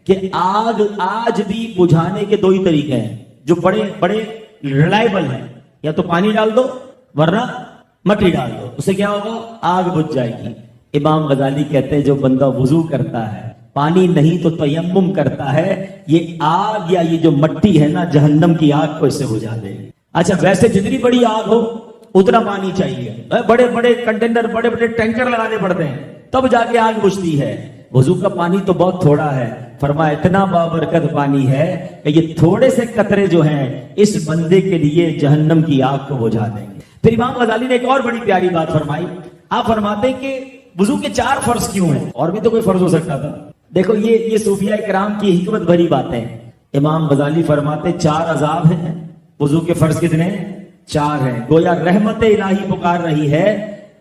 کہ آگ آج بھی بجھانے کے دو ہی طریقے ہیں جو بڑے بڑے ریلائبل ہیں، یا تو پانی ڈال دو ورنہ مٹی ڈال دو، اس سے کیا ہوگا؟ آگ بجھ جائے گی۔ امام غزالی کہتے ہیں جو بندہ وضو کرتا ہے، پانی نہیں تو تیمم کرتا ہے، یہ آگ یا یہ جو مٹی ہے نا جہنم کی آگ کو اس سے بجھا دے گی۔ اچھا ویسے جتنی بڑی آگ ہو اتنا پانی چاہیے، بڑے بڑے کنٹینر بڑے بڑے ٹینکر لگانے پڑتے ہیں تب جا کے آگ بجھتی ہے۔ وضو کا پانی تو بہت تھوڑا ہے، فرمایا اتنا بابرکت پانی ہے کہ یہ تھوڑے سے قطرے جو ہیں اس بندے کے لیے جہنم کی آگ کو بجھا دیں گے۔ پھر امام غزالی نے ایک اور بڑی پیاری بات فرمائی، آپ فرماتے ہیں کہ وضو کے 4 فرض کیوں ہیں؟ اور بھی تو کوئی فرض ہو سکتا تھا۔ دیکھو یہ صوفیاء کرام کی حکمت بھری باتیں۔ امام غزالی فرماتے 4 عذاب ہیں، وضو کے فرض کتنے ہیں؟ 4 ہیں۔ گویا رحمت الہی پکار رہی ہے،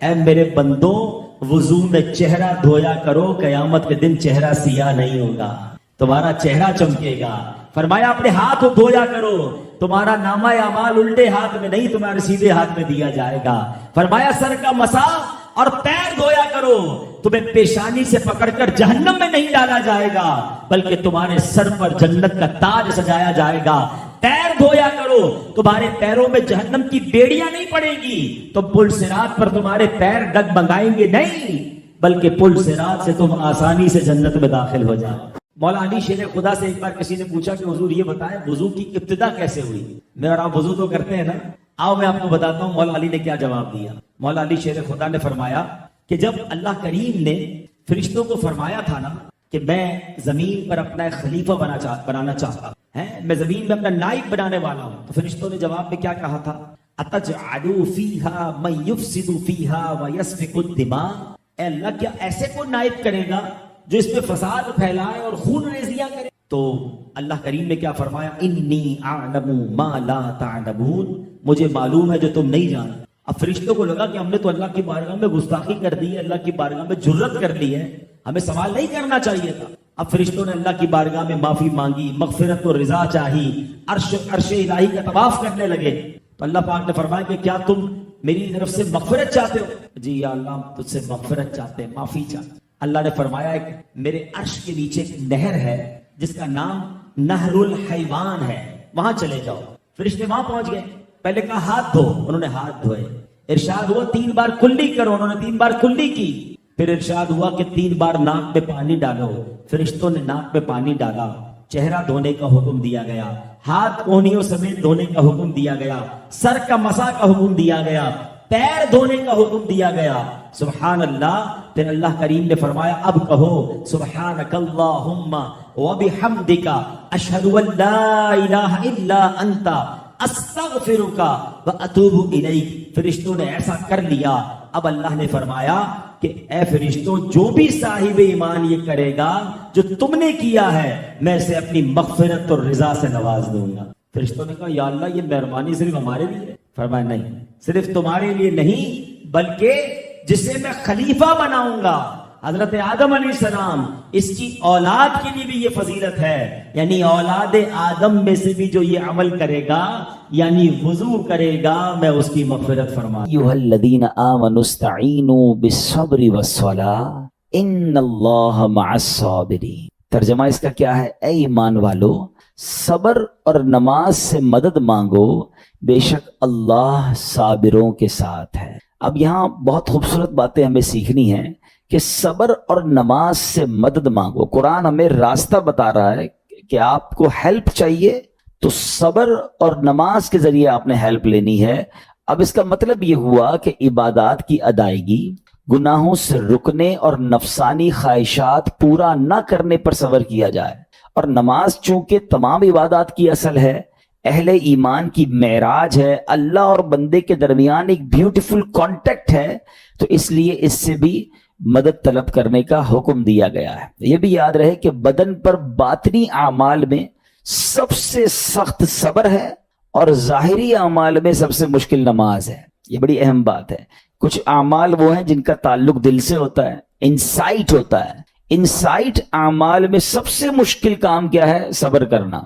اے میرے بندوں وضو میں چہرہ دھویا کرو، قیامت کے دن چہرہ سیاہ نہیں ہوگا، تمہارا چہرہ چمکے گا۔ فرمایا اپنے ہاتھ دھویا کرو، تمہارا نامہ اعمال الٹے ہاتھ میں نہیں تمہارے سیدھے ہاتھ میں دیا جائے گا۔ فرمایا سر کا مسح اور پیر دھویا کرو، تمہیں پیشانی سے پکڑ کر جہنم میں نہیں ڈالا جائے گا بلکہ تمہارے سر پر جنت کا تاج سجایا جائے گا۔ پیر دھویا کرو، تمہارے پیروں میں جہنم کی بیڑیاں نہیں پڑے گی، تو پل صراط پر تمہارے پیر ڈگمگائیں گے نہیں بلکہ پل صراط سے تم آسانی سے جنت میں داخل ہو جاؤ۔ مولا علی شیر خدا سے ایک بار کسی نے پوچھا کہ حضور یہ بتائیں وضو کی ابتدا کیسے ہوئی؟ میں اور آپ وضو تو کرتے ہیں نا، آؤ میں آپ کو بتاتا ہوں مولا علی نے کیا جواب دیا۔ مولا علی شیر خدا نے فرمایا کہ جب اللہ کریم نے فرشتوں کو فرمایا تھا نا کہ میں زمین پر اپنا ایک خلیفہ بنانا چاہتا ہے، میں زمین میں اپنا نائب بنانے والا ہوں، تو فرشتوں نے جواب میں کیا کہا تھا؟ اتجعلوا فیہا من یفسد فیہا ویسفک الدماء، اے اللہ کیا ایسے کو نائب کرے گا جو اس میں فساد پھیلائے اور خون ریزیاں کرے؟ تو اللہ کریم نے کیا فرمایا؟ انی اعلم ما لا تعلمون، مجھے معلوم ہے جو تم نہیں جانتے۔ اب فرشتوں کو لگا کہ ہم نے تو اللہ کی بارگاہ میں گستاخی کر دی ہے، اللہ کی بارگاہ میں جرت کر لی ہے، ہمیں سوال نہیں کرنا چاہیے تھا۔ اب فرشتوں نے اللہ کی بارگاہ میں معافی مانگی، مغفرت و رضا چاہی، عرش الہی کا طواف کرنے لگے، تو اللہ پاک نے فرمایا کہ کیا تم میری طرف سے مغفرت چاہتے ہو؟ جی یا اللہ ہم تجھ سے مغفرت چاہتے ہیں، معافی چاہتے ہیں۔ اللہ نے فرمایا ایک میرے عرش کے نیچے ایک نہر ہے جس کا نام نہر الحیوان ہے، وہاں چلے جاؤ۔ فرشتے وہاں پہنچ گئے، پہلے کہا ہاتھ دھو، انہوں نے ہاتھ دھوئے، ارشاد ہوا 3 بار کلی کرو، انہوں نے 3 بار کلی کی، پھر ارشاد ہوا کہ 3 بار ناک میں پانی ڈالو، فرشتوں نے ناک میں پانی ڈالا، چہرہ دھونے کا حکم دیا گیا، ہاتھ کونیوں سمیت دھونے کا حکم دیا گیا، سر کا مسح کا حکم دیا گیا، پیر دھونے کا حکم دیا گیا۔ سبحان اللہ۔ پھر اللہ کریم نے فرمایا اب کہو سبحانک اللہم وبحمدک اشہد ان لا الہ الا انت استغفرک واتوب الیک۔ فرشتوں نے ایسا کر لیا۔ اب اللہ نے فرمایا کہ اے فرشتوں جو بھی صاحب ایمان یہ کرے گا جو تم نے کیا ہے میں اسے اپنی مغفرت اور رضا سے نواز دوں گا۔ فرشتوں نے کہا یا اللہ یہ مہربانی صرف ہمارے لیے ہے؟ فرمایا نہیں، صرف تمہارے لیے نہیں بلکہ جسے میں خلیفہ بناؤں گا حضرت آدم علیہ السلام، اس کی اولاد کے لیے بھی یہ فضیلت ہے، یعنی اولاد آدم میں سے بھی جو یہ عمل کرے گا یعنی وضو کرے گا میں اس کی مغفرت فرما۔ ایھا الذین آمنوا استعینوا بالصبر والصلاۃ ان اللہ مع الصابرین۔ ترجمہ اس کا کیا ہے؟ اے ایمان والو صبر اور نماز سے مدد مانگو، بے شک اللہ صابروں کے ساتھ ہے۔ اب یہاں بہت خوبصورت باتیں ہمیں سیکھنی ہیں کہ صبر اور نماز سے مدد مانگو۔ قرآن ہمیں راستہ بتا رہا ہے کہ آپ کو ہیلپ چاہیے تو صبر اور نماز کے ذریعے آپ نے ہیلپ لینی ہے۔ اب اس کا مطلب یہ ہوا کہ عبادات کی ادائیگی، گناہوں سے رکنے اور نفسانی خواہشات پورا نہ کرنے پر صبر کیا جائے، اور نماز چونکہ تمام عبادات کی اصل ہے، اہل ایمان کی معراج ہے، اللہ اور بندے کے درمیان ایک بیوٹیفل کانٹیکٹ ہے، تو اس لیے اس سے بھی مدد طلب کرنے کا حکم دیا گیا ہے۔ یہ بھی یاد رہے کہ بدن پر باطنی اعمال میں سب سے سخت صبر ہے اور ظاہری اعمال میں سب سے مشکل نماز ہے۔ یہ بڑی اہم بات ہے۔ کچھ اعمال وہ ہیں جن کا تعلق دل سے ہوتا ہے، انسائٹ ہوتا ہے۔ انسائٹ اعمال میں سب سے مشکل کام کیا ہے؟ صبر کرنا۔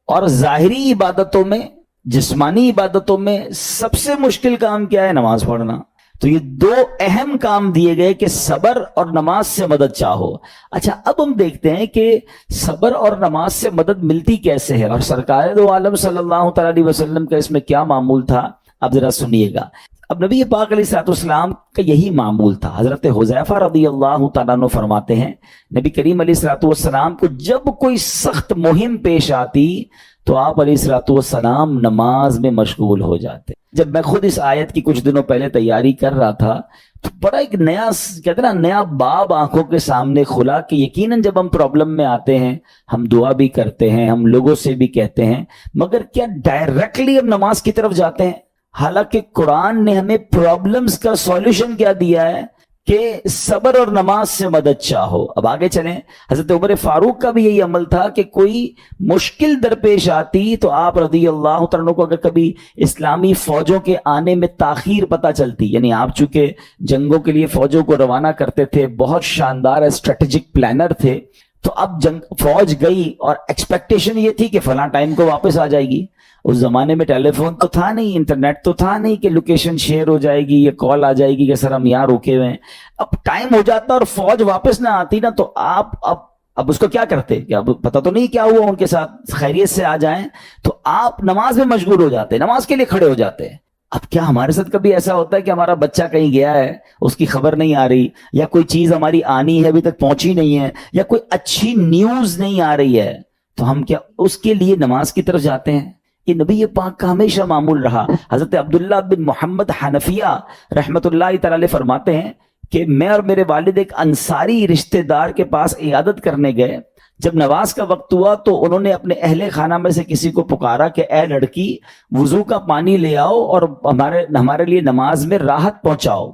اور ظاہری عبادتوں میں، جسمانی عبادتوں میں سب سے مشکل کام کیا ہے؟ نماز پڑھنا۔ تو یہ دو اہم کام دیے گئے کہ صبر اور نماز سے مدد چاہو. اچھا اب ہم دیکھتے ہیں کہ صبر اور نماز سے مدد ملتی کیسے ہے, اور سرکار دو عالم صلی اللہ تعالی علیہ وسلم کا اس میں کیا معمول تھا, اب ذرا سنیے گا. اب نبی پاک علیہ الصلوۃ والسلام کا یہی معمول تھا. حضرت حذیفہ رضی اللہ تعالیٰ عنہ فرماتے ہیں نبی کریم علیہ الصلوۃ والسلام کو جب کوئی سخت مہم پیش آتی تو آپ علیہ الصلوۃ والسلام نماز میں مشغول ہو جاتے. جب میں خود اس آیت کی کچھ دنوں پہلے تیاری کر رہا تھا تو بڑا ایک نیا کہتے ہیں نا نیا باب آنکھوں کے سامنے کھلا کہ یقیناً جب ہم پرابلم میں آتے ہیں ہم دعا بھی کرتے ہیں, ہم لوگوں سے بھی کہتے ہیں, مگر کیا ڈائریکٹلی ہم نماز کی طرف جاتے ہیں؟ حالانکہ قرآن نے ہمیں پرابلمز کا سولوشن کیا دیا ہے کہ صبر اور نماز سے مدد چاہو. اب آگے چلیں. حضرت عمر فاروق کا بھی یہی عمل تھا کہ کوئی مشکل درپیش آتی تو آپ رضی اللہ تعالیٰ کو اگر کبھی اسلامی فوجوں کے آنے میں تاخیر پتہ چلتی, یعنی آپ چونکہ جنگوں کے لیے فوجوں کو روانہ کرتے تھے, بہت شاندار اسٹریٹجک پلانر تھے, تو اب فوج گئی اور ایکسپیکٹیشن یہ تھی کہ فلاں ٹائم کو واپس آ جائے گی. اس زمانے میں ٹیلی فون تو تھا نہیں, انٹرنیٹ تو تھا نہیں کہ لوکیشن شیئر ہو جائے گی, یہ کال آ جائے گی کہ سر ہم یہاں رکے ہوئے ہیں. اب ٹائم ہو جاتا اور فوج واپس نہ آتی نا, تو آپ اب اس کو کیا کرتے کہ اب پتہ تو نہیں کیا ہوا ان کے ساتھ, خیریت سے آ جائیں, تو آپ نماز میں مشغول ہو جاتے, نماز کے لیے کھڑے ہو جاتے. اب کیا ہمارے ساتھ کبھی ایسا ہوتا ہے کہ ہمارا بچہ کہیں گیا ہے, اس کی خبر نہیں آ رہی, یا کوئی چیز ہماری آنی ہے ابھی تک پہنچی نہیں ہے, یا کوئی اچھی نیوز نہیں آ رہی ہے, تو ہم کیا اس کے لیے نماز کی طرف جاتے ہیں؟ یہ نبی پاک کا ہمیشہ معمول رہا. حضرت عبداللہ بن محمد حنفیہ رحمت اللہ تعالی علیہ فرماتے ہیں کہ میں اور میرے والد ایک انصاری رشتہ دار کے پاس عیادت کرنے گئے. جب نماز کا وقت ہوا تو انہوں نے اپنے اہل خانہ میں سے کسی کو پکارا کہ اے لڑکی وضو کا پانی لے آؤ اور ہمارے لیے نماز میں راحت پہنچاؤ,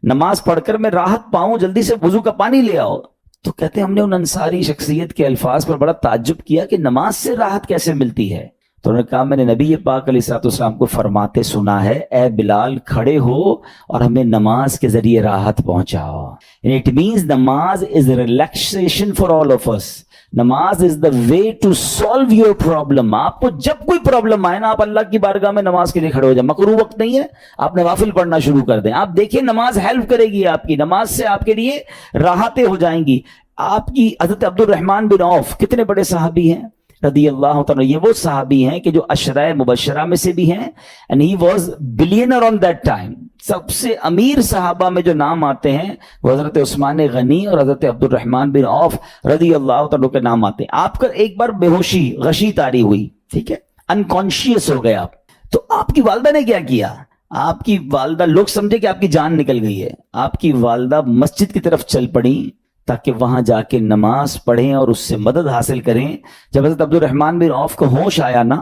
نماز پڑھ کر میں راحت پاؤں, جلدی سے وضو کا پانی لے آؤ. تو کہتے ہیں ہم نے ان انصاری شخصیت کے الفاظ پر بڑا تعجب کیا کہ نماز سے راحت کیسے ملتی ہے. تو انہوں نے کہا میں نے نبی پاک علیہ الصلوۃ والسلام کو فرماتے سنا ہے, اے بلال کھڑے ہو اور ہمیں نماز کے ذریعے راحت پہنچاؤ. It means نماز is relaxation for all of us. نماز is the way to solve your problem. آپ کو جب کوئی پرابلم آئے نا, آپ اللہ کی بارگاہ میں نماز کے لیے کھڑے ہو جائیں. مکروہ وقت نہیں ہے, آپ نوافل پڑھنا شروع کر دیں. آپ دیکھیں نماز ہیلپ کرے گی آپ کی, نماز سے آپ کے لیے راحتیں ہو جائیں گی. آپ کی حضرت عبد الرحمن بن عوف کتنے بڑے صحابی ہیں رضی اللہ تعالیٰ, یہ وہ صحابی ہیں کہ جو عشرہ مبشرہ میں سے بھی ہیں, and he was billionaire on that time. سب سے امیر صحابہ میں جو نام آتے ہیں وہ حضرت عثمان غنی اور حضرت عبد الرحمن بن عوف رضی اللہ تعالیٰ کے نام آتے ہیں. آپ کا ایک بار بے ہوشی غشی طاری ہوئی, ٹھیک ہے, انکانشیس ہو گئے آپ, تو آپ کی والدہ نے کیا کیا؟ آپ کی والدہ, لوگ سمجھے کہ آپ کی جان نکل گئی ہے, آپ کی والدہ مسجد کی طرف چل پڑی تاکہ وہاں جا کے نماز پڑھیں اور اس سے مدد حاصل کریں. جب حضرت عبد الرحمن بن عوف کو ہوش آیا نا,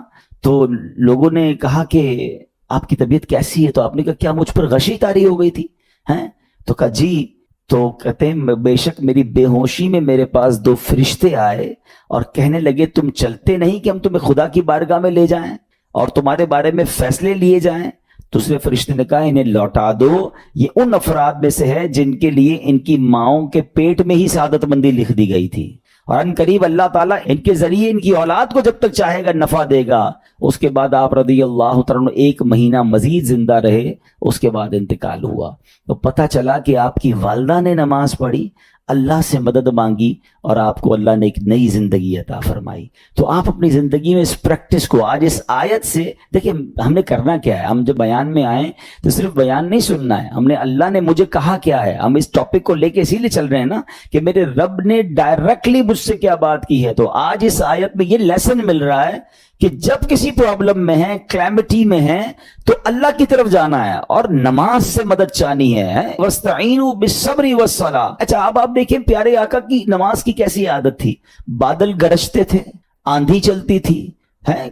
تو لوگوں نے کہا کہ آپ کی طبیعت کیسی ہے؟ تو آپ نے کہا کیا مجھ پر غشی طاری ہو گئی تھی ہیں؟ تو کہا جی. تو کہتے ہیں بے شک میری بے ہوشی میں میرے پاس دو فرشتے آئے اور کہنے لگے تم چلتے نہیں کہ ہم تمہیں خدا کی بارگاہ میں لے جائیں اور تمہارے بارے میں فیصلے لیے جائیں. دوسرے فرشتے نے کہا انہیں لوٹا دو, یہ ان افراد میں سے ہے جن کے لیے ان کی ماؤں کے پیٹ میں ہی سعادت مندی لکھ دی گئی تھی, اور ان قریب اللہ تعالیٰ ان کے ذریعے ان کی اولاد کو جب تک چاہے گا نفع دے گا. اس کے بعد آپ رضی اللہ تعالیٰ 1 مہینہ مزید زندہ رہے, اس کے بعد انتقال ہوا. تو پتہ چلا کہ آپ کی والدہ نے نماز پڑھی, اللہ سے مدد مانگی, اور آپ کو اللہ نے ایک نئی زندگی عطا فرمائی. تو آپ اپنی زندگی میں اس پریکٹس کو آج اس آیت سے دیکھیں, ہم نے کرنا کیا ہے. ہم جب بیان میں آئیں تو صرف بیان نہیں سننا ہے, ہم نے اللہ نے مجھے کہا کیا ہے. ہم اس ٹاپک کو لے کے اسی لیے چل رہے ہیں نا کہ میرے رب نے ڈائریکٹلی مجھ سے کیا بات کی ہے. تو آج اس آیت میں یہ لیسن مل رہا ہے کہ جب کسی پرابلم میں ہیں, کلیمٹی میں ہیں, تو اللہ کی طرف جانا ہے اور نماز سے مدد چاہنی ہے. وَاسْتَعِينُوا بِالصَّبْرِ وَالصَّلَاةِ. اچھا اب آپ دیکھیں پیارے آقا کی نماز کی کیسی عادت تھی. بادل گرجتے تھے, آندھی چلتی تھی,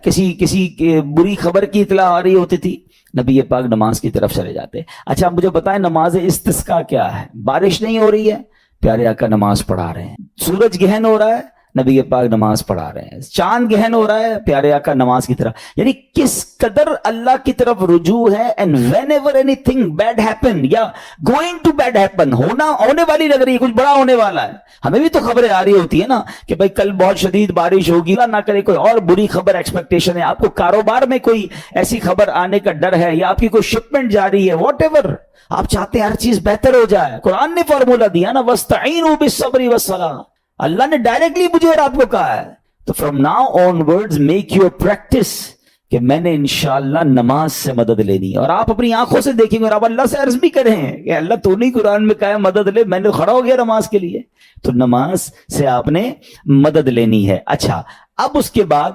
کسی بری خبر کی اطلاع آ رہی ہوتی تھی, نبی پاک نماز کی طرف چلے جاتے. اچھا مجھے بتائیں نماز استسقاء کیا ہے؟ بارش نہیں ہو رہی ہے, پیارے آقا نماز پڑھا رہے ہیں. سورج گہن ہو رہا ہے, نبی پاک نماز پڑھا رہے ہیں, چاند گہن ہو رہا ہے, پیارے آقا نماز کی طرف. یعنی کس قدر اللہ کی طرف رجوع ہے. And whenever anything bad happen یا گوئنگ ٹو بیڈ ہیپن, ہونے والی لگ رہی ہے, کچھ بڑا ہونے والا ہے. ہمیں بھی تو خبریں آ رہی ہوتی ہے نا کہ بھائی کل بہت شدید بارش ہوگی, اللہ نہ کرے کوئی اور بری خبر ایکسپیکٹیشن ہے, آپ کو کاروبار میں کوئی ایسی خبر آنے کا ڈر ہے, یا آپ کی کوئی شپمنٹ جاری ہے, واٹ ایور, آپ چاہتے ہیں ہر چیز بہتر ہو جائے. قرآن نے فارمولا دیا نا, وَاسْتَعِينُوا بِالصَّبْرِ وَالصَّلَاةِ, اللہ نے ڈائریکٹلی مجھے اور آپ کو کہا ہے. تو from now on words make your practice کہ میں نے انشاءاللہ نماز سے مدد لینی ہے. اور آپ اپنی آنکھوں سے دیکھیں گے اور آپ اللہ سے عرض بھی کریں کہ اللہ تو نہیں قرآن میں کہا ہے مدد لے, میں نے کھڑا ہو گیا نماز کے لیے. تو نماز سے آپ نے مدد لینی ہے. اچھا, اب اس کے بعد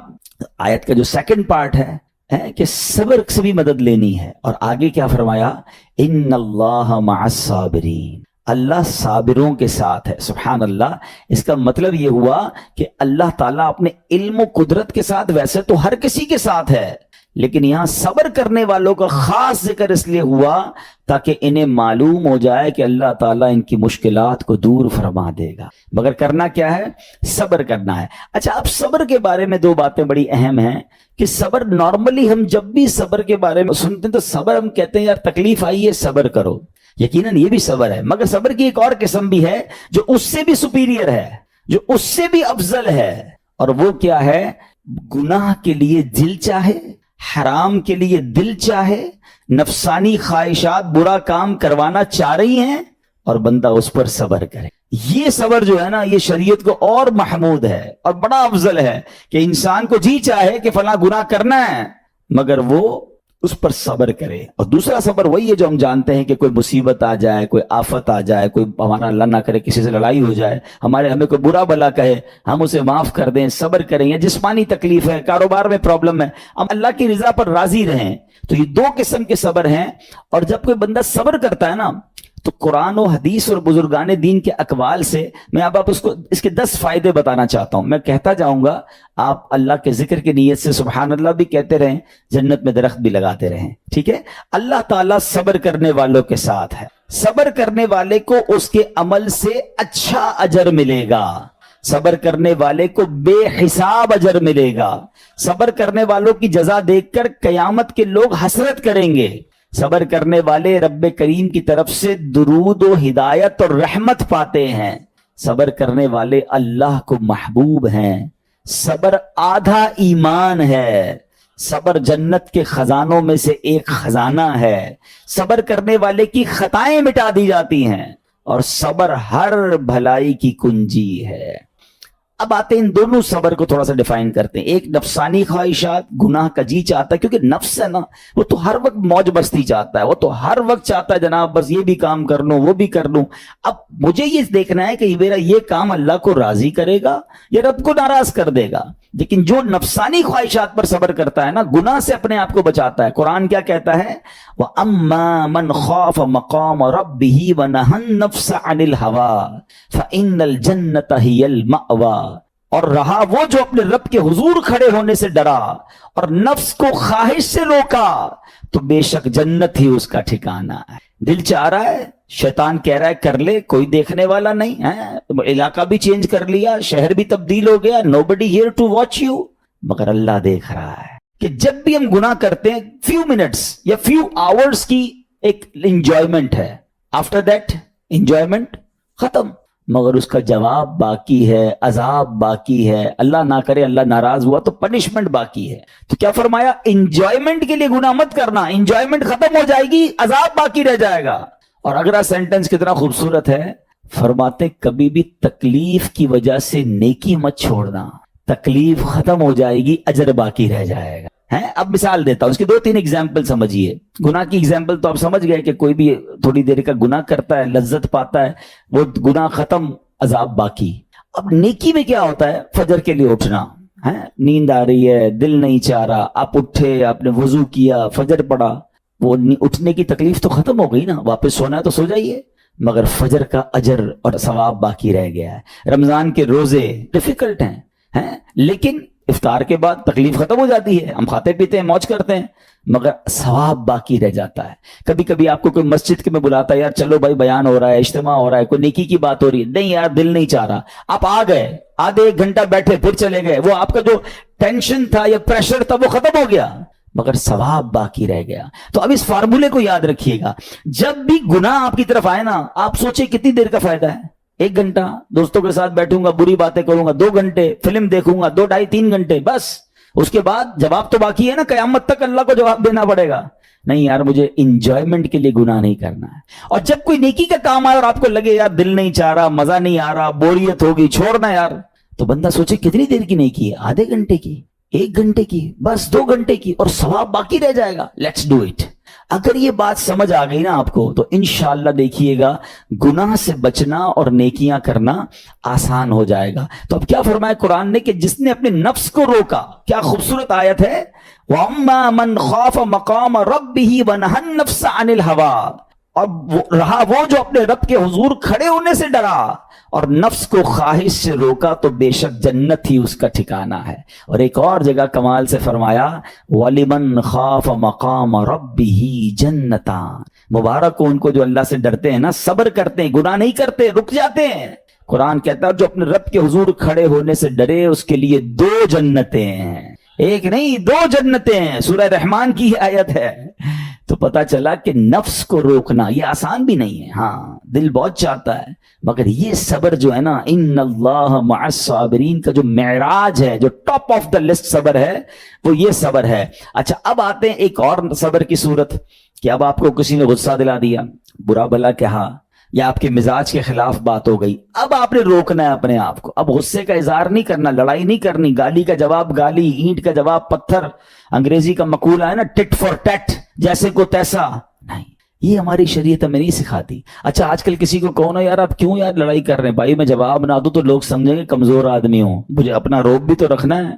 آیت کا جو سیکنڈ پارٹ ہے کہ صبر سے بھی مدد لینی ہے. اور آگے کیا فرمایا, ان اللہ مع الصابرین, اللہ صابروں کے ساتھ ہے. سبحان اللہ. اس کا مطلب یہ ہوا کہ اللہ تعالیٰ اپنے علم و قدرت کے ساتھ ویسے تو ہر کسی کے ساتھ ہے, لیکن یہاں صبر کرنے والوں کا خاص ذکر اس لیے ہوا تاکہ انہیں معلوم ہو جائے کہ اللہ تعالیٰ ان کی مشکلات کو دور فرما دے گا. مگر کرنا کیا ہے, صبر کرنا ہے. اچھا, اب صبر کے بارے میں دو باتیں بڑی اہم ہیں کہ صبر نارملی ہم جب بھی صبر کے بارے میں سنتے ہیں تو صبر ہم کہتے ہیں یار تکلیف آئی ہے صبر کرو. یقیناً یہ بھی صبر ہے, مگر صبر کی ایک اور قسم بھی ہے جو اس سے بھی سپیریئر ہے, جو اس سے بھی افضل ہے. اور وہ کیا ہے, گناہ کے لیے دل چاہے, حرام کے لیے دل چاہے, نفسانی خواہشات برا کام کروانا چاہ رہی ہیں اور بندہ اس پر صبر کرے. یہ صبر جو ہے نا, یہ شریعت کو اور محمود ہے اور بڑا افضل ہے کہ انسان کو جی چاہے کہ فلاں گناہ کرنا ہے مگر وہ اس پر صبر کرے. اور دوسرا صبر وہی ہے جو ہم جانتے ہیں کہ کوئی مصیبت آ جائے, کوئی آفت آ جائے, کوئی ہمارا اللہ نہ کرے کسی سے لڑائی ہو جائے, ہمیں کوئی برا بلا کہے, ہم اسے معاف کر دیں, صبر کریں. یا جسمانی تکلیف ہے, کاروبار میں پرابلم ہے, ہم اللہ کی رضا پر راضی رہیں. تو یہ دو قسم کے صبر ہیں. اور جب کوئی بندہ صبر کرتا ہے نا تو قرآن و حدیث اور بزرگان دین کے اقوال سے میں اب آپ اس کے 10 فائدے بتانا چاہتا ہوں. میں کہتا جاؤں گا, آپ اللہ کے ذکر کی نیت سے سبحان اللہ بھی کہتے رہیں, جنت میں درخت بھی لگاتے رہیں. ٹھیک ہے, اللہ تعالیٰ صبر کرنے والوں کے ساتھ ہے. صبر کرنے والے کو اس کے عمل سے اچھا اجر ملے گا, صبر کرنے والے کو بے حساب اجر ملے گا. صبر کرنے والوں کی جزا دیکھ کر قیامت کے لوگ حسرت کریں گے. صبر کرنے والے رب کریم کی طرف سے درود و ہدایت اور رحمت پاتے ہیں. صبر کرنے والے اللہ کو محبوب ہیں. صبر آدھا ایمان ہے. صبر جنت کے خزانوں میں سے ایک خزانہ ہے. صبر کرنے والے کی خطائیں مٹا دی جاتی ہیں اور صبر ہر بھلائی کی کنجی ہے. اب آتے ہیں ان دونوں صبر کو تھوڑا سا ڈیفائن کرتے ہیں. ایک نفسانی خواہشات, گناہ کا جی چاہتا ہے, کیونکہ نفس ہے نا وہ تو ہر وقت موج مستی چاہتا ہے, وہ تو ہر وقت چاہتا ہے جناب بس یہ بھی کام کر لوں وہ بھی کر لوں. اب مجھے یہ دیکھنا ہے کہ میرا یہ کام اللہ کو راضی کرے گا یا رب کو ناراض کر دے گا. لیکن جو نفسانی خواہشات پر صبر کرتا ہے نا, گناہ سے اپنے آپ کو بچاتا ہے. قرآن کیا کہتا ہے, وَأَمَّا مَنْ خَافَ مَقَامَ رَبِّهِ وَنَهَى النَّفْسَ عَنِ الْهَوَىٰ فَإِنَّ الْجَنَّةَ هِيَ الْمَأْوَىٰ. اور رہا وہ جو اپنے رب کے حضور کھڑے ہونے سے ڈرا اور نفس کو خواہش سے روکا تو بے شک جنت ہی اس کا ٹھکانہ ہے. دل چاہ رہا ہے, شیطان کہہ رہا ہے کر لے, کوئی دیکھنے والا نہیں ہے, علاقہ بھی چینج کر لیا, شہر بھی تبدیل ہو گیا, nobody here to watch you, مگر اللہ دیکھ رہا ہے کہ جب بھی ہم گناہ کرتے ہیں few minutes یا few hours کی ایک enjoyment ہے, after that enjoyment ختم, مگر اس کا جواب باقی ہے, عذاب باقی ہے. اللہ نہ کرے اللہ ناراض ہوا تو پنشمنٹ باقی ہے. تو کیا فرمایا, انجوائمنٹ کے لیے گناہ مت کرنا, انجوائمنٹ ختم ہو جائے گی, عذاب باقی رہ جائے گا. اور اگلا سینٹنس کتنا خوبصورت ہے, فرماتے کبھی بھی تکلیف کی وجہ سے نیکی مت چھوڑنا, تکلیف ختم ہو جائے گی, اجر باقی رہ جائے گا. اب مثال دیتا ہوں, اس کی 2-3 ایگزامپل سمجھیے. گناہ کی ایگزامپل تو آپ سمجھ گئے کہ کوئی بھی تھوڑی دیر کا گناہ کرتا ہے, لذت پاتا ہے, وہ گناہ ختم, عذاب باقی. اب نیکی میں کیا ہوتا ہے, فجر کے لیے اٹھنا, نیند آ رہی ہے, دل نہیں چاہ رہا, آپ اٹھے, آپ نے وضو کیا, فجر پڑھا, وہ اٹھنے کی تکلیف تو ختم ہو گئی نا, واپس سونا ہے تو سو جائیے, مگر فجر کا اجر اور ثواب باقی رہ گیا ہے. رمضان کے روزے ڈیفیکلٹ ہیں لیکن افطار کے بعد تکلیف ختم ہو جاتی ہے, ہم کھاتے پیتے ہیں, موج کرتے ہیں, مگر ثواب باقی رہ جاتا ہے. کبھی کبھی آپ کو کوئی مسجد کے میں بلاتا ہے, یار چلو بھائی بیان ہو رہا ہے, اجتماع ہو رہا ہے, کوئی نیکی کی بات ہو رہی ہے, نہیں یار دل نہیں چاہ رہا, آپ آ گئے, آدھے ایک گھنٹہ بیٹھے پھر چلے گئے, وہ آپ کا جو ٹینشن تھا یا پریشر تھا وہ ختم ہو گیا, مگر ثواب باقی رہ گیا. تو اب اس فارمولے کو یاد رکھیے گا, جب بھی گناہ آپ کی طرف آئے نا, آپ سوچیں کتنی دیر کا فائدہ ہے. 1 گھنٹہ دوستوں کے ساتھ بیٹھوں گا, بری باتیں کروں گا, 2 گھنٹے فلم دیکھوں گا, 2 ڈھائی 3 گھنٹے, بس اس کے بعد جواب تو باقی ہے نا, قیامت تک اللہ کو جواب دینا پڑے گا. نہیں یار مجھے انجوائمنٹ کے لیے گناہ نہیں کرنا ہے. اور جب کوئی نیکی کا کام آئے اور آپ کو لگے یار دل نہیں چاہ رہا, مزہ نہیں آ رہا, بوریت ہوگی, چھوڑنا یار, تو بندہ سوچے کتنی دیر کی نیکی ہے, آدھے گھنٹے کی, 1 گھنٹے کی, بس 2 گھنٹے کی, اور ثواب باقی رہ جائے گا. Let's do it. اگر یہ بات سمجھ آ گئی نا آپ کو, تو انشاءاللہ دیکھیے گا گناہ سے بچنا اور نیکیاں کرنا آسان ہو جائے گا. تو اب کیا فرمایا قرآن نے کہ جس نے اپنے نفس کو روکا, کیا خوبصورت آیت ہے, وَأَمَّا مَنْ خَافَ مَقَامَ رَبِّهِ وَنَهَى النَّفْسَ عَنِ الْهَوَىٰ, اور رہا وہ جو اپنے رب کے حضور کھڑے ہونے سے ڈرا اور نفس کو خواہش سے روکا, تو بے شک جنت ہی اس کا ٹھکانہ ہے. اور ایک اور جگہ کمال سے فرمایا, وَلِمَنْ خَافَ مَقَامَ رَبِّهِ جَنَّتَانِ, مبارک ہو ان کو جو اللہ سے ڈرتے ہیں نا, صبر کرتے ہیں, گناہ نہیں کرتے, رک جاتے ہیں. قرآن کہتا ہے جو اپنے رب کے حضور کھڑے ہونے سے ڈرے اس کے لیے 2 جنتیں ہیں, 1 نہیں 2 جنتیں ہیں. سورہ رحمان کی آیت ہے. تو پتا چلا کہ نفس کو روکنا یہ آسان بھی نہیں ہے. ہاں دل بہت چاہتا ہے, مگر یہ صبر جو ہے نا, ان اللہ مع الصابرین کا جو معراج ہے, جو ٹاپ آف دا لسٹ صبر ہے, وہ یہ صبر ہے. اچھا اب آتے ہیں ایک اور صبر کی صورت, کہ اب آپ کو کسی نے غصہ دلا دیا, برا بھلا کہا, یا آپ کے مزاج کے خلاف بات ہو گئی, اب آپ نے روکنا ہے اپنے آپ کو. اب غصے کا اظہار نہیں کرنا, لڑائی نہیں کرنی, گالی کا جواب گالی, اینٹ کا جواب پتھر, انگریزی کا مقولہ ہے نا ٹٹ فار ٹیٹ, جیسے کو تیسا نہیں, یہ ہماری شریعت ہمیں نہیں سکھاتی. اچھا آج کل کسی کو کہو نا یار آپ کیوں یار لڑائی کر رہے ہیں, بھائی میں جواب نہ دوں تو لوگ سمجھیں گے کمزور آدمی ہوں, مجھے اپنا روب بھی تو رکھنا ہے,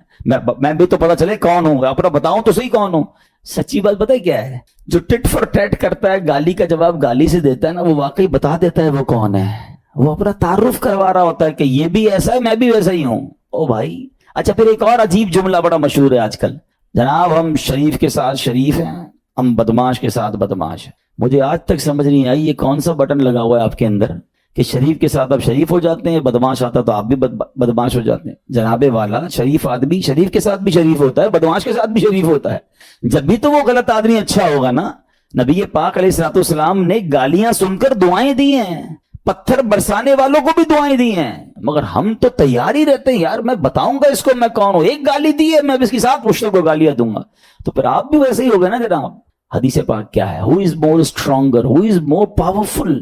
میں بھی تو پتا چلے کون ہوں, اپنا بتاؤں تو صحیح کون ہوں. سچی بات پتہ ہے کیا ہے, جو ٹٹ فار ٹیٹ کرتا ہے, گالی کا جواب گالی سے دیتا ہے نا, وہ واقعی بتا دیتا ہے وہ کون ہے, وہ اپنا تعارف کروا رہا ہوتا ہے کہ یہ بھی ایسا ہے, میں بھی ویسا ہی ہوں. او بھائی. اچھا پھر ایک اور عجیب جملہ بڑا مشہور ہے آج کل, جناب ہم شریف کے ساتھ شریف ہیں, ہم بدماش کے ساتھ بدماش ہیں. مجھے آج تک سمجھ نہیں آئی یہ کون سا بٹن لگا ہوا ہے آپ کے اندر کہ شریف کے ساتھ آپ شریف ہو جاتے ہیں, بدماش آتا تو آپ بھی بدماش ہو جاتے ہیں. جناب والا, شریف آدمی شریف کے ساتھ بھی شریف ہوتا ہے, بدماش کے ساتھ بھی شریف ہوتا ہے. جب بھی تو وہ غلط آدمی اچھا ہوگا نا. نبی پاک علیہ الصلوۃ والسلام نے گالیاں سن کر دعائیں دی ہیں, پتھر برسانے والوں کو بھی دعائیں دی ہیں, مگر ہم تو تیار ہی رہتے ہیں, یار میں بتاؤں گا اس کو میں کون ہوں, ایک گالی دی ہے میں اس کے ساتھ مشتوں کو گالیاں دوں گا. تو پھر آپ بھی ویسے ہی ہوگا نا جناب. حدیث پاک کیا ہے, ہو از مور اسٹرانگر, ہو از مور پاورفل.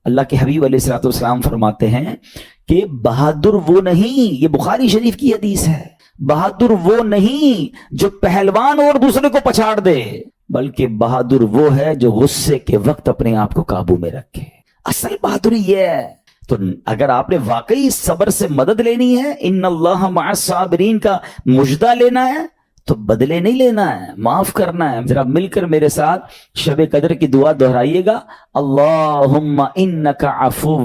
اللہ کے حبیب علیہ الصلوۃ والسلام فرماتے ہیں کہ بہادر وہ نہیں, یہ بخاری شریف کی حدیث ہے, بہادر وہ نہیں جو پہلوان اور دوسرے کو پچھاڑ دے, بلکہ بہادر وہ ہے جو غصے کے وقت اپنے آپ کو قابو میں رکھے. اصل بہادری یہ ہے. تو اگر آپ نے واقعی صبر سے مدد لینی ہے, ان اللہ مع الصابرین کا مجدہ لینا ہے, تو بدلے نہیں لینا ہے, معاف کرنا ہے. ذرا مل کر میرے ساتھ شب قدر کی دعا دہرائیے گا, اللہم انک عفو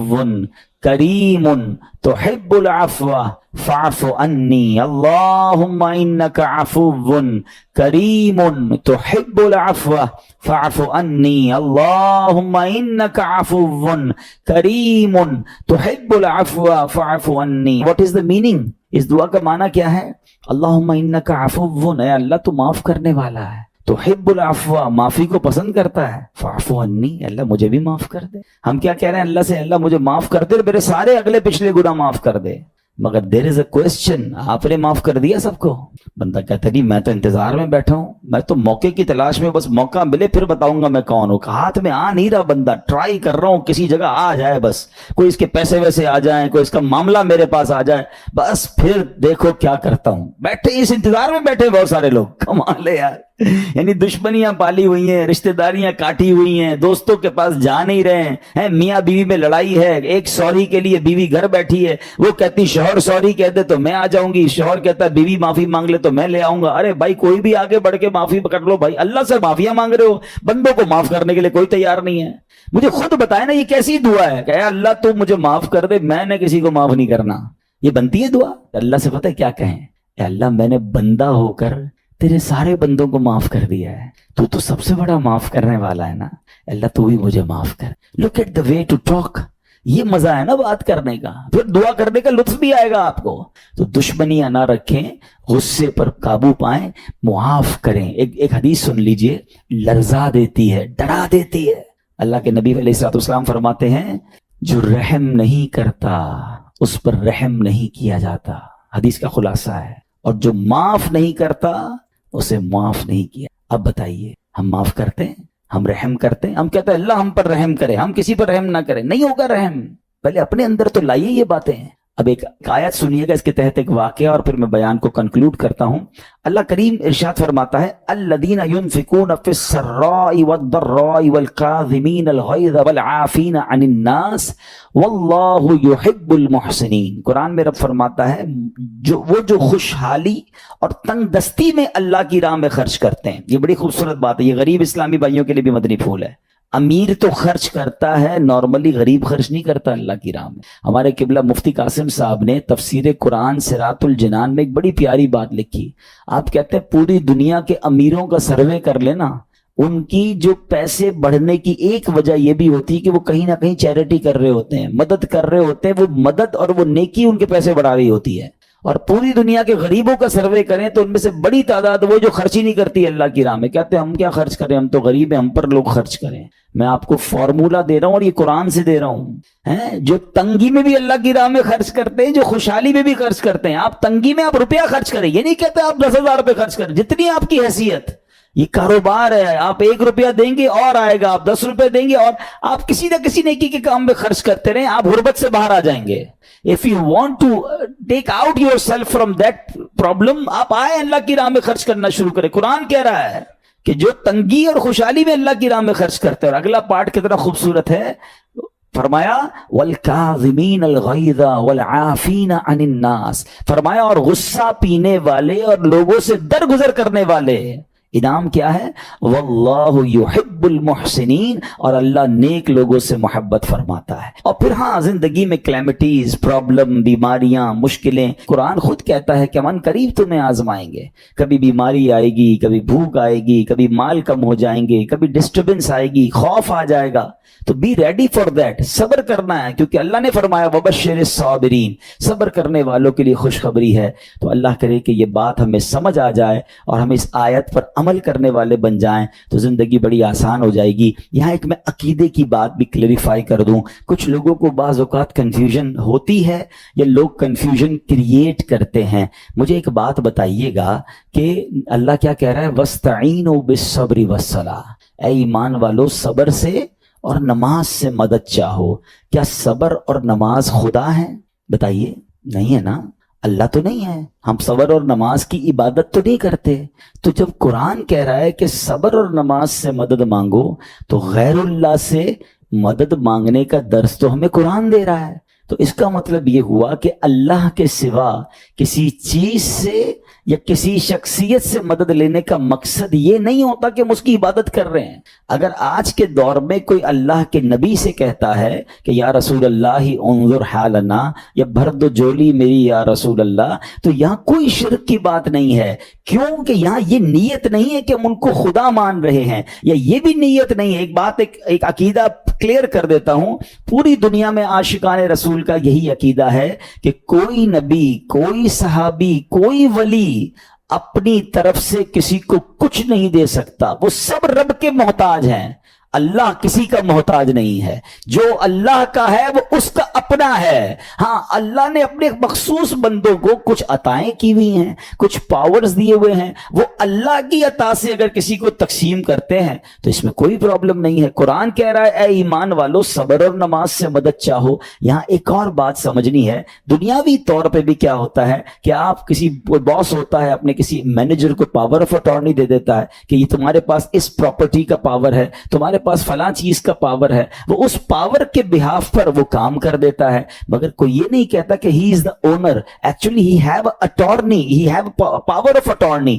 کریم تحب العفو فاعف عنی, اللہم انک عفو کریم تحب العفو فاعف عنی, اللہم انک عفو کریم تحب العفو فاعف عنی. What is the meaning? اس دعا کا معنی کیا ہے؟ اللہم انک عفو, اے اللہ تو معاف کرنے والا ہے, تحب العفو, معافی کو پسند کرتا ہے, فاعف عنی, اللہ مجھے بھی معاف کر دے. ہم کیا کہہ رہے ہیں اللہ سے, اللہ مجھے معاف کر دے, میرے سارے اگلے پچھلے گناہ معاف کر دے. مگر دیر از اے کوسچن, آپ نے معاف کر دیا سب کو؟ بندہ کہتا نہیں میں تو انتظار میں بیٹھا ہوں, میں تو موقع کی تلاش میں, بس موقع ملے پھر بتاؤں گا میں کون ہوں. ہاتھ میں آ نہیں رہا بندہ, ٹرائی کر رہا ہوں کسی جگہ آ جائے, بس کوئی اس کے پیسے ویسے آ جائیں, کوئی اس کا معاملہ میرے پاس آ جائے, بس پھر دیکھو کیا کرتا ہوں. بیٹھے اس انتظار میں بیٹھے بہت سارے لوگ, کمال ہے یار. یعنی دشمنیاں پالی ہوئی ہیں, رشتہ داریاں کاٹی ہوئی ہیں, دوستوں کے پاس جا نہیں رہے ہیں, میاں بیوی میں لڑائی ہے, ایک سوری کے لیے بیوی گھر بیٹھی ہے, وہ کہتی شوہر سوری کہتے تو میں آ جاؤں گی, شوہر کہتا ہے بیوی معافی مانگ لے تو میں لے آؤں گا. ارے بھائی کوئی بھی آگے بڑھ کے معافی پکڑ لو بھائی, اللہ سے معافیاں مانگ رہے ہو, بندوں کو معاف کرنے کے لیے کوئی تیار نہیں ہے. مجھے خود بتائے نا یہ کیسی دعا ہے کہ اے اللہ تو مجھے معاف کر دے, میں نے کسی کو معاف نہیں کرنا. یہ بنتی ہے دعا؟ اللہ سے پتہ ہے کیا کہیں, اے اللہ میں نے بندہ ہو کر تیرے سارے بندوں کو معاف کر دیا ہے, تو سب سے بڑا معاف کرنے والا ہے نا, اللہ تو بھی مجھے معاف کر. Look at the way to talk, یہ مزہ ہے نا بات کرنے کا, پھر دعا کرنے کا لطف بھی آئے گا آپ کو. تو دشمنیاں نہ رکھیں, غصے پر قابو پائیں, معاف کریں. ایک حدیث سن لیجئے, لرزا دیتی ہے, ڈرا دیتی ہے. اللہ کے نبی علیہ الصلوۃ والسلام فرماتے ہیں جو رحم نہیں کرتا اس پر رحم نہیں کیا جاتا. حدیث کا خلاصہ ہے. اور جو معاف نہیں کرتا اسے معاف نہیں کیا. اب بتائیے, ہم معاف کرتے ہیں, ہم رحم کرتے ہیں, ہم کہتے ہیں اللہ ہم پر رحم کرے, ہم کسی پر رحم نہ کریں. نہیں ہوگا رحم, پہلے اپنے اندر تو لائیے یہ باتیں. اب ایک آیت سنیے گا, اس کے تحت ایک واقعہ, اور پھر میں بیان کو کنکلوڈ کرتا ہوں. اللہ کریم ارشاد فرماتا ہے الذین ينفقون فی السراء والضراء والکاظمین الغیظ والعافین عن الناس واللہ یحب المحسنین. قرآن میں رب فرماتا ہے جو خوشحالی اور تنگ دستی میں اللہ کی راہ میں خرچ کرتے ہیں. یہ بڑی خوبصورت بات ہے, یہ غریب اسلامی بھائیوں کے لیے بھی مدنی پھول ہے. امیر تو خرچ کرتا ہے نارملی, غریب خرچ نہیں کرتا اللہ کی راہ میں. ہمارے قبلہ مفتی قاسم صاحب نے تفسیر قرآن صراط الجنان میں ایک بڑی پیاری بات لکھی. آپ کہتے ہیں پوری دنیا کے امیروں کا سروے کر لینا, ان کی جو پیسے بڑھنے کی ایک وجہ یہ بھی ہوتی ہے کہ وہ کہیں نہ کہیں چیریٹی کر رہے ہوتے ہیں, مدد کر رہے ہوتے ہیں. وہ مدد اور وہ نیکی ان کے پیسے بڑھا رہی ہوتی ہے. اور پوری دنیا کے غریبوں کا سروے کریں تو ان میں سے بڑی تعداد وہ جو خرچ ہی نہیں کرتی اللہ کی راہ میں. کہتے ہیں ہم کیا خرچ کریں, ہم تو غریب ہیں, ہم پر لوگ خرچ کریں. میں آپ کو فارمولا دے رہا ہوں اور یہ قرآن سے دے رہا ہوں. جو تنگی میں بھی اللہ کی راہ میں خرچ کرتے ہیں, جو خوشحالی میں بھی خرچ کرتے ہیں. آپ تنگی میں آپ روپیہ خرچ کریں, یہ نہیں کہتے آپ 10,000 روپے خرچ کریں, جتنی آپ کی حیثیت. یہ کاروبار ہے, آپ 1 روپیہ دیں گے اور آئے گا, آپ 10 روپے دیں گے اور آپ کسی نہ کسی نیکی کے کام میں خرچ کرتے رہیں, آپ غربت سے باہر آ جائیں گے. If you want to take out yourself from that problem, آپ آئے اللہ کی راہ میں خرچ کرنا شروع کریں. قرآن کہہ رہا ہے کہ جو تنگی اور خوشحالی میں اللہ کی راہ میں خرچ کرتے ہیں. اور اگلا پارٹ کتنا خوبصورت ہے, فرمایا والکاظمین الغیظ والعافین عن الناس. فرمایا اور غصہ پینے والے اور لوگوں سے درگزر کرنے والے. انعام کیا ہے, واللہ یحب المحسنین, اور اللہ نیک لوگوں سے محبت فرماتا ہے. اور پھر ہاں زندگی میں کلیمٹیز, پرابلم, بیماریاں, مشکلیں, قرآن خود کہتا ہے کہ من قریب تمہیں آزمائیں گے. کبھی بیماری آئے گی, کبھی بھوک آئے گی, کبھی مال کم ہو جائیں گے, کبھی ڈسٹربنس آئے گی, خوف آ جائے گا. تو بی ریڈی فار دیٹ, صبر کرنا ہے, کیونکہ اللہ نے فرمایا وبشر الصابرین, صبر کرنے والوں کے لیے خوشخبری ہے. تو اللہ کرے کہ یہ بات ہمیں سمجھ آ جائے اور ہم اس آیت پر عمل کرنے والے بن جائیں تو زندگی بڑی آسان ہو جائے گی. یہاں ایک میں عقیدے کی بات بھی کلیریفائی کر دوں. کچھ لوگوں کو بعض اوقات کنفیوژن ہوتی ہے یا لوگ کنفیوژن کریٹ کرتے ہیں. مجھے ایک بات بتائیے گا کہ اللہ کیا کہہ رہا ہے, وَاسْتَعِينُوا بِالصَّبْرِ وَالصَّلَاةِ. اے ایمان والو صبر سے اور نماز سے مدد چاہو. کیا صبر اور نماز خدا ہیں؟ بتائیے, نہیں ہے نا, اللہ تو نہیں ہے. ہم صبر اور نماز کی عبادت تو نہیں کرتے. تو جب قرآن کہہ رہا ہے کہ صبر اور نماز سے مدد مانگو, تو غیر اللہ سے مدد مانگنے کا درس تو ہمیں قرآن دے رہا ہے. تو اس کا مطلب یہ ہوا کہ اللہ کے سوا کسی چیز سے یا کسی شخصیت سے مدد لینے کا مقصد یہ نہیں ہوتا کہ ہم اس کی عبادت کر رہے ہیں. اگر آج کے دور میں کوئی اللہ کے نبی سے کہتا ہے کہ یا رسول اللہ انظر حالنا, یا بھر دو جولی میری یا رسول اللہ, تو یہاں کوئی شرک کی بات نہیں ہے. کیوں کہ یہاں یہ نیت نہیں ہے کہ ہم ان کو خدا مان رہے ہیں, یا یہ بھی نیت نہیں ہے. ایک عقیدہ کلیئر کر دیتا ہوں, پوری دنیا میں عاشقان رسول کا یہی عقیدہ ہے کہ کوئی نبی, کوئی صحابی, کوئی ولی اپنی طرف سے کسی کو کچھ نہیں دے سکتا. وہ سب رب کے محتاج ہیں. اللہ کسی کا محتاج نہیں ہے. جو اللہ کا ہے وہ اس کا اپنا ہے. ہاں اللہ نے اپنے مخصوص بندوں کو کچھ عطائیں کی ہوئی ہیں, کچھ پاورز دیے ہوئے ہیں, وہ اللہ کی عطا سے اگر کسی کو تقسیم کرتے ہیں تو اس میں کوئی پرابلم نہیں ہے. قرآن کہہ رہا ہے اے ایمان والو صبر اور نماز سے مدد چاہو. یہاں ایک اور بات سمجھنی ہے. دنیاوی طور پہ بھی کیا ہوتا ہے کہ آپ کسی باس ہوتا ہے, اپنے کسی مینیجر کو پاور آف اٹارنی دے دیتا ہے کہ یہ تمہارے پاس اس پراپرٹی کا پاور ہے, تمہارے پاس فلاں چیز کا پاور ہے. وہ اس پاور کے بہاف پر وہ کام کر دیتا ہے, مگر کوئی یہ نہیں کہتا کہ he is the owner. Actually he have attorney, he have power of attorney.